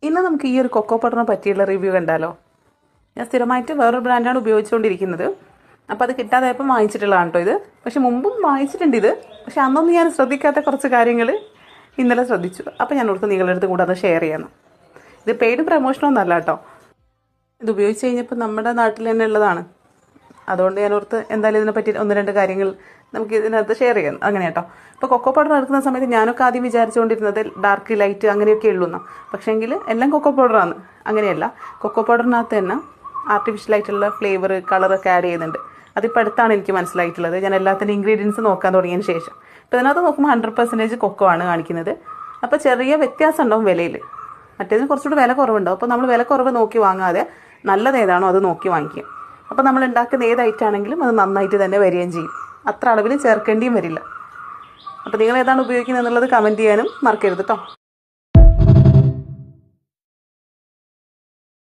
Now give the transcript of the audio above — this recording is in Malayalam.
ഇന്ന് നമുക്ക് ഈ ഒരു കൊക്കോ പൗഡറിനെ പറ്റിയുള്ള റിവ്യൂ കണ്ടാലോ. ഞാൻ സ്ഥിരമായിട്ട് വേറൊരു ബ്രാൻഡാണ് ഉപയോഗിച്ചുകൊണ്ടിരിക്കുന്നത്. അപ്പോൾ അത് കിട്ടാതായപ്പോൾ വാങ്ങിച്ചിട്ടുള്ളതാണ് കേട്ടോ ഇത്. പക്ഷെ മുമ്പും വാങ്ങിച്ചിട്ടുണ്ട് ഇത്. പക്ഷെ അന്നൊന്നും ഞാൻ ശ്രദ്ധിക്കാത്ത കുറച്ച് കാര്യങ്ങൾ ഇന്നലെ ശ്രദ്ധിച്ചു. അപ്പോൾ ഞാൻ ഓർത്ത് നിങ്ങളുടെ അടുത്ത് കൂടെ അത് ഷെയർ ചെയ്യാമെന്ന്. ഇത് പെയ്ഡ് പ്രമോഷനൊന്നും അല്ല കേട്ടോ. ഇത് ഉപയോഗിച്ച് കഴിഞ്ഞപ്പോൾ നമ്മുടെ നാട്ടിൽ തന്നെ ഉള്ളതാണ്. അതുകൊണ്ട് ഞാൻ ഓർത്ത് എന്തായാലും ഇതിനെപ്പറ്റി 1-2 കാര്യങ്ങൾ നമുക്ക് ഇതിനകത്ത് ഷെയർ ചെയ്യാം. അങ്ങനെ കേട്ടോ. ഇപ്പോൾ കൊക്കോ പൗഡർ എടുക്കുന്ന സമയത്ത് ഞാനൊക്കെ ആദ്യം വിചാരിച്ചുകൊണ്ടിരുന്നത് ഡാർക്ക് ലൈറ്റ് അങ്ങനെയൊക്കെ ഉള്ളൂന്നാണ്. പക്ഷേങ്കിൽ എല്ലാം കൊക്കോ പൗഡറാണ്. അങ്ങനെയല്ല, കൊക്കോ പൗഡറിനകത്ത് തന്നെ ആർട്ടിഫിഷ്യലായിട്ടുള്ള ഫ്ലേവർ കളറൊക്കെ ആഡ് ചെയ്യുന്നുണ്ട്. അതിപ്പോൾ അടുത്താണ് എനിക്ക് മനസ്സിലായിട്ടുള്ളത്. ഞാൻ എല്ലാത്തിൻ്റെ ഇൻഗ്രീഡിയൻസ് നോക്കാൻ തുടങ്ങിയതിന് ശേഷം. ഇപ്പോൾ ഇതിനകത്ത് നോക്കുമ്പോൾ 100% കൊക്കോ ആണ് കാണിക്കുന്നത്. അപ്പോൾ ചെറിയ വ്യത്യാസം ഉണ്ടാവും വിലയിൽ. മറ്റേതിന് കുറച്ചുകൂടി വില കുറവുണ്ടാവും. അപ്പോൾ നമ്മൾ വില കുറവ് നോക്കി വാങ്ങാതെ നല്ലത് ഏതാണോ അത് നോക്കി വാങ്ങിക്കുക. അപ്പോൾ നമ്മൾ ഉണ്ടാക്കുന്ന ഏത് ഐറ്റം ആണെങ്കിലും അത് നന്നായിട്ട് തന്നെ വരികയും ചെയ്യും. അത്ര അളവിൽ ചേർക്കേണ്ടിയും വരില്ല. അപ്പോൾ നിങ്ങൾ ഏതാണ് ഉപയോഗിക്കുന്നത് എന്നുള്ളത് കമൻറ്റ് ചെയ്യാനും മറക്കരുത് കേട്ടോ.